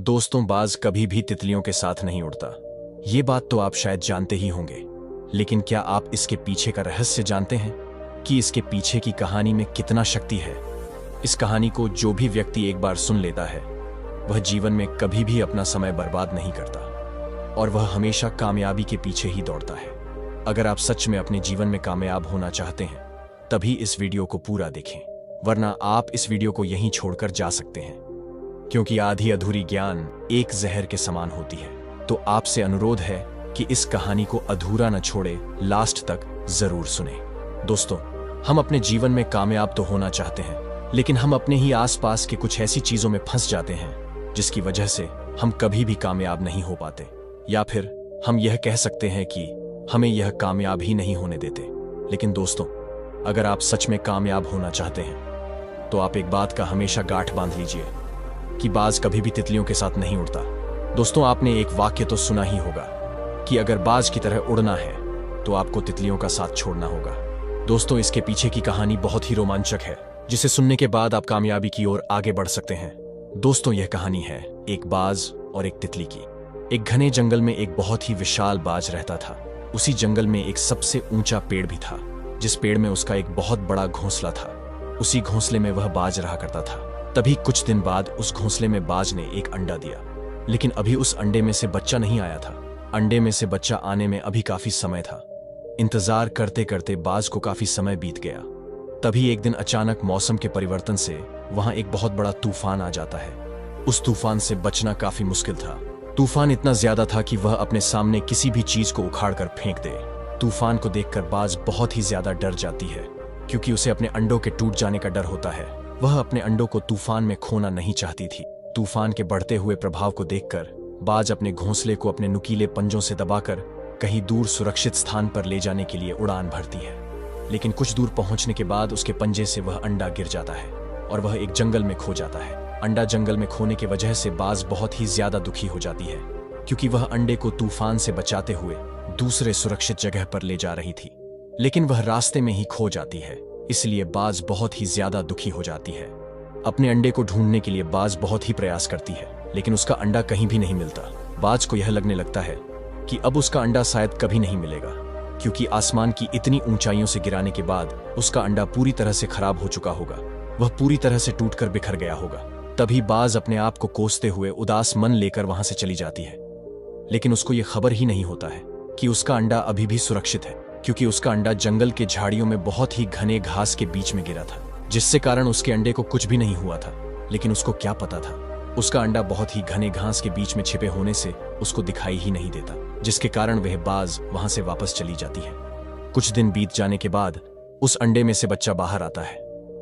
दोस्तों, बाज कभी भी तितलियों के साथ नहीं उड़ता। ये बात तो आप शायद जानते ही होंगे, लेकिन क्या आप इसके पीछे का रहस्य जानते हैं कि इसके पीछे की कहानी में कितना शक्ति है। इस कहानी को जो भी व्यक्ति एक बार सुन लेता है, वह जीवन में कभी भी अपना समय बर्बाद नहीं करता और वह हमेशा कामयाबी के पीछे ही दौड़ता है। अगर आप सच में अपने जीवन में कामयाब होना चाहते हैं, तभी इस वीडियो को पूरा देखें, वरना आप इस वीडियो को यहीं छोड़कर जा सकते हैं, क्योंकि आधी अधूरी ज्ञान एक जहर के समान होती है। तो आपसे अनुरोध है कि इस कहानी को अधूरा न छोड़े, लास्ट तक जरूर सुने। दोस्तों, हम अपने जीवन में कामयाब तो होना चाहते हैं, लेकिन हम अपने ही आसपास के कुछ ऐसी चीजों में फंस जाते हैं जिसकी वजह से हम कभी भी कामयाब नहीं हो पाते, या फिर हम यह कह सकते हैं कि हमें यह कामयाब ही नहीं होने देते। लेकिन दोस्तों, अगर आप सच में कामयाब होना चाहते हैं, तो आप एक बात का हमेशा गांठ बांध लीजिए कि बाज कभी भी तितलियों के साथ नहीं उड़ता। दोस्तों, आपने एक वाक्य तो सुना ही होगा कि अगर बाज की तरह उड़ना है तो आपको तितलियों का साथ छोड़ना होगा। दोस्तों, इसके पीछे की कहानी बहुत ही रोमांचक है, जिसे सुनने के बाद आप कामयाबी की ओर आगे बढ़ सकते हैं। दोस्तों, यह कहानी है एक बाज और एक तितली की। एक घने जंगल में एक बहुत ही विशाल बाज रहता था। उसी जंगल में एक सबसे ऊंचा पेड़ भी था, जिस पेड़ में उसका एक बहुत बड़ा घोंसला था। उसी घोंसले में वह बाज रहा करता था। तभी कुछ दिन बाद उस घोंसले में बाज ने एक अंडा दिया, लेकिन अभी उस अंडे में से बच्चा नहीं आया था। अंडे में से बच्चा आने में अभी काफी समय था। इंतजार करते करते बाज को काफी समय बीत गया। तभी एक दिन अचानक मौसम के परिवर्तन से वहां एक बहुत बड़ा तूफान आ जाता है। उस तूफान से बचना काफी मुश्किल था। तूफान इतना ज्यादा था कि वह अपने सामने किसी भी चीज को उखाड़ कर फेंक दे। तूफान को देखकर बाज बहुत ही ज्यादा डर जाती है, क्योंकि उसे अपने अंडों के टूट जाने का डर होता है। वह अपने अंडों को तूफान में खोना नहीं चाहती थी। तूफान के बढ़ते हुए प्रभाव को देखकर बाज अपने घोंसले को अपने नुकीले पंजों से दबाकर कहीं दूर सुरक्षित स्थान पर ले जाने के लिए उड़ान भरती है। लेकिन कुछ दूर पहुंचने के बाद उसके पंजे से वह अंडा गिर जाता है और वह एक जंगल में खो जाता है। अंडा जंगल में खोने की वजह से बाज बहुत ही ज्यादा दुखी हो जाती है, क्योंकि वह अंडे को तूफान से बचाते हुए दूसरे सुरक्षित जगह पर ले जा रही थी, लेकिन वह रास्ते में ही खो जाती है। इसलिए बाज बहुत ही ज्यादा दुखी हो जाती है। अपने अंडे को ढूंढने के लिए बाज बहुत ही प्रयास करती है, लेकिन उसका अंडा कहीं भी नहीं मिलता। बाज को यह लगने लगता है कि अब उसका अंडा शायद कभी नहीं मिलेगा, क्योंकि आसमान की इतनी ऊंचाइयों से गिराने के बाद उसका अंडा पूरी तरह से खराब हो चुका होगा। वह पूरी तरह से टूटकर बिखर गया होगा। तभी बाज अपने आप को कोसते हुए उदास मन लेकर वहां से चली जाती है, लेकिन उसको यह खबर ही नहीं होता है कि उसका अंडा अभी भी सुरक्षित है, क्योंकि उसका अंडा जंगल के झाड़ियों में बहुत ही घने घास के बीच में गिरा था, जिससे कारण उसके अंडे को कुछ भी नहीं हुआ था। लेकिन उसको क्या पता था, उसका अंडा बहुत ही घने घास के बीच में छिपे होने से उसको दिखाई ही नहीं देता, जिसके कारण वह बाज वहां से वापस चली जाती है। कुछ दिन बीत जाने के बाद उस अंडे में से बच्चा बाहर आता है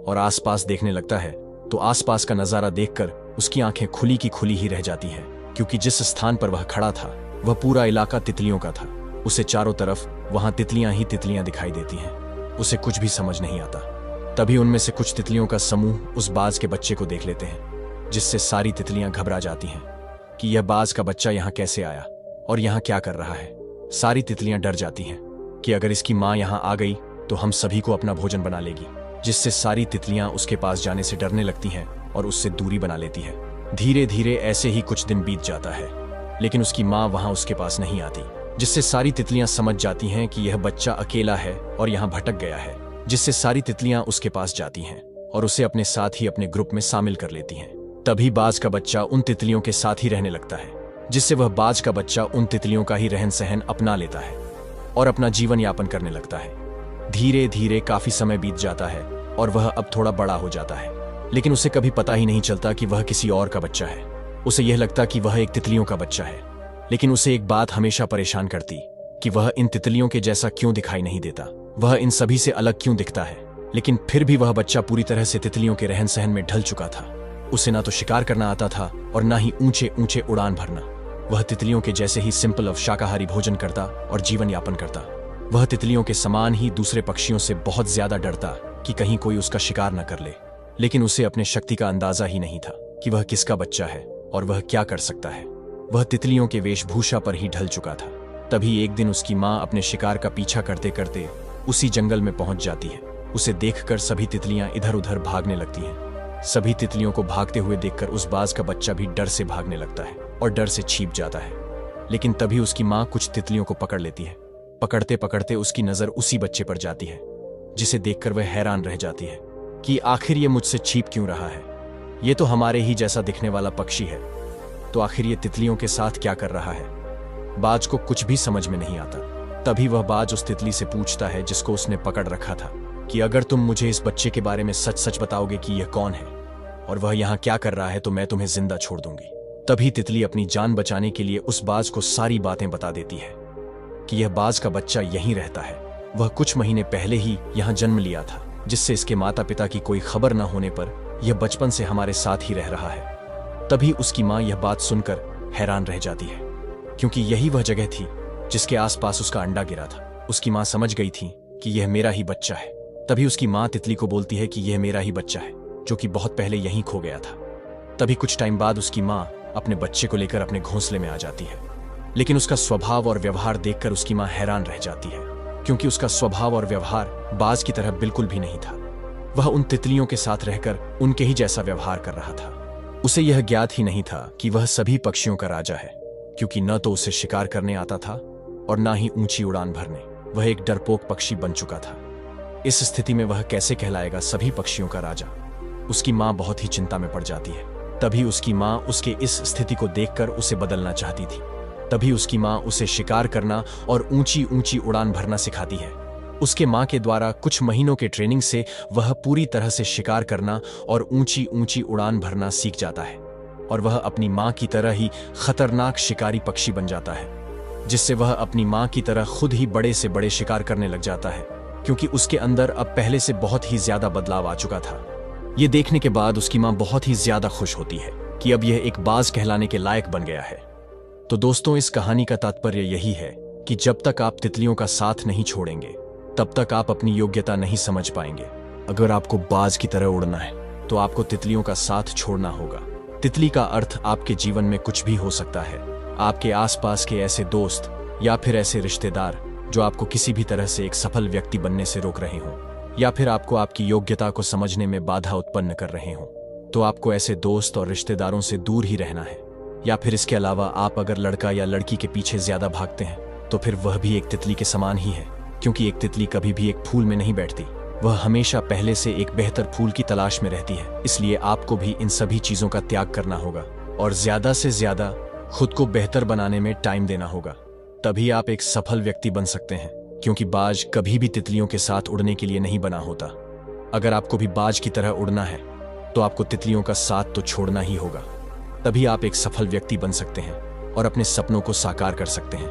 और आसपास देखने लगता है, तो आसपास का नजारा देखकर उसकी आंखें खुली की खुली ही रह जाती हैं, क्योंकि जिस स्थान पर वह खड़ा था वह पूरा इलाका तितलियों का था। उसे चारों तरफ वहां तितलियां ही तितलियां दिखाई देती हैं। उसे कुछ भी समझ नहीं आता। तभी उनमें से कुछ तितलियों का समूह उस बाज के बच्चे को देख लेते हैं, जिससे सारी तितलियां घबरा जाती हैं कि यह बाज का बच्चा यहाँ कैसे आया और यहाँ क्या कर रहा है। सारी तितलियां डर जाती हैं कि अगर इसकी माँ यहाँ आ गई तो हम सभी को अपना भोजन बना लेगी, जिससे सारी तितलियां उसके पास जाने से डरने लगती हैं और उससे दूरी बना लेती है। धीरे धीरे ऐसे ही कुछ दिन बीत जाता है, लेकिन उसकी माँ वहां उसके पास नहीं आती, जिससे सारी तितलियां समझ जाती हैं कि यह बच्चा अकेला है और यहाँ भटक गया है। जिससे सारी तितलियां उसके पास जाती हैं और उसे अपने साथ ही अपने ग्रुप में शामिल कर लेती हैं। तभी बाज का बच्चा उन तितलियों के साथ ही रहने लगता है, जिससे वह बाज का बच्चा उन तितलियों का ही रहन सहन अपना लेता है और अपना जीवन यापन करने लगता है। धीरे धीरे काफी समय बीत जाता है और वह अब थोड़ा बड़ा हो जाता है, लेकिन उसे कभी पता ही नहीं चलता कि वह किसी और का बच्चा है। उसे यह लगता कि वह एक तितलियों का बच्चा है, लेकिन उसे एक बात हमेशा परेशान करती कि वह इन तितलियों के जैसा क्यों दिखाई नहीं देता, वह इन सभी से अलग क्यों दिखता है। लेकिन फिर भी वह बच्चा पूरी तरह से तितलियों के रहन सहन में ढल चुका था। उसे ना तो शिकार करना आता था और ना ही ऊंचे ऊंचे उड़ान भरना। वह तितलियों के जैसे ही सिंपल और शाकाहारी भोजन करता और जीवन यापन करता। वह तितलियों के समान ही दूसरे पक्षियों से बहुत ज्यादा डरता कि कहीं कोई उसका शिकार न कर ले। लेकिन उसे अपने शक्ति का अंदाजा ही नहीं था कि वह किसका बच्चा है और वह क्या कर सकता है। वह तितलियों के वेशभूषा पर ही ढल चुका था। तभी एक दिन उसकी माँ अपने शिकार का पीछा करते करते उसी जंगल में पहुंच जाती है। उसे देखकर सभी तितलियां इधर उधर भागने लगती हैं। सभी तितलियों को भागते हुए देखकर उस बाज का बच्चा भी डर से भागने लगता है और डर से छिप जाता है। लेकिन तभी उसकी माँ कुछ तितलियों को पकड़ लेती है। पकड़ते पकड़ते उसकी नजर उसी बच्चे पर जाती है, जिसे देखकर वह हैरान रह जाती है कि आखिर ये मुझसे छिप क्यों रहा है। ये तो हमारे ही जैसा दिखने वाला पक्षी है, तो आखिर ये तितलियों के साथ क्या कर रहा है। बाज को कुछ भी समझ में नहीं आता। तभी वह बाज उस तितली से पूछता है जिसको उसने पकड़ रखा था कि अगर तुम मुझे इस बच्चे के बारे में सच सच बताओगे कि यह कौन है और वह यहाँ क्या कर रहा है, तो मैं तुम्हें जिंदा छोड़ दूंगी। तभी तितली अपनी जान बचाने के लिए उस बाज को सारी बातें बता देती है कि यह बाज का बच्चा यहीं रहता है। वह कुछ महीने पहले ही यहाँ जन्म लिया था, जिससे इसके माता पिता की कोई खबर न होने पर यह बचपन से हमारे साथ ही रह रहा है। तभी उसकी माँ यह बात सुनकर हैरान रह जाती है, क्योंकि यही वह जगह थी जिसके आसपास उसका अंडा गिरा था। उसकी माँ समझ गई थी कि यह मेरा ही बच्चा है। तभी उसकी माँ तितली को बोलती है कि यह मेरा ही बच्चा है, जो कि बहुत पहले यहीं खो गया था। तभी कुछ टाइम बाद उसकी माँ अपने बच्चे को लेकर अपने घोंसले में आ जाती है, लेकिन उसका स्वभाव और व्यवहार देखकर उसकी माँ हैरान रह जाती है, क्योंकि उसका स्वभाव और व्यवहार बाज की तरह बिल्कुल भी नहीं था। वह उन तितलियों के साथ रहकर उनके ही जैसा व्यवहार कर रहा था। उसे यह ज्ञात ही नहीं था कि वह सभी पक्षियों का राजा है, क्योंकि न तो उसे शिकार करने आता था और न ही ऊंची उड़ान भरने। वह एक डरपोक पक्षी बन चुका था। इस स्थिति में वह कैसे कहलाएगा सभी पक्षियों का राजा। उसकी माँ बहुत ही चिंता में पड़ जाती है। तभी उसकी माँ उसके इस स्थिति को देखकर उसे बदलना चाहती थी। तभी उसकी माँ उसे शिकार करना और ऊंची ऊंची उड़ान भरना सिखाती है। उसके माँ के द्वारा कुछ महीनों के ट्रेनिंग से वह पूरी तरह से शिकार करना और ऊंची ऊंची उड़ान भरना सीख जाता है, और वह अपनी माँ की तरह ही खतरनाक शिकारी पक्षी बन जाता है, जिससे वह अपनी माँ की तरह खुद ही बड़े से बड़े शिकार करने लग जाता है, क्योंकि उसके अंदर अब पहले से बहुत ही ज्यादा बदलाव आ चुका था। ये देखने के बाद उसकी माँ बहुत ही ज्यादा खुश होती है कि अब यह एक बाज कहलाने के लायक बन गया है। तो दोस्तों, इस कहानी का तात्पर्य यही है कि जब तक आप तितलियों का साथ नहीं छोड़ेंगे, तब तक आप अपनी योग्यता नहीं समझ पाएंगे। अगर आपको बाज की तरह उड़ना है, तो आपको तितलियों का साथ छोड़ना होगा। तितली का अर्थ आपके जीवन में कुछ भी हो सकता है। आपके आसपास के ऐसे दोस्त या फिर ऐसे रिश्तेदार जो आपको किसी भी तरह से एक सफल व्यक्ति बनने से रोक रहे हों, या फिर आपको आपकी योग्यता को समझने में बाधा उत्पन्न कर रहे हों, तो आपको ऐसे दोस्त और रिश्तेदारों से दूर ही रहना है। या फिर इसके अलावा आप अगर लड़का या लड़की के पीछे ज्यादा भागते हैं, तो फिर वह भी एक तितली के समान ही है, क्योंकि एक तितली कभी भी एक फूल में नहीं बैठती। वह हमेशा पहले से एक बेहतर फूल की तलाश में रहती है। इसलिए आपको भी इन सभी चीजों का त्याग करना होगा और ज्यादा से ज्यादा खुद को बेहतर बनाने में टाइम देना होगा। तभी आप एक सफल व्यक्ति बन सकते हैं, क्योंकि बाज कभी भी तितलियों के साथ उड़ने के लिए नहीं बना होता। अगर आपको भी बाज की तरह उड़ना है, तो आपको तितलियों का साथ तो छोड़ना ही होगा। तभी आप एक सफल व्यक्ति बन सकते हैं और अपने सपनों को साकार कर सकते हैं।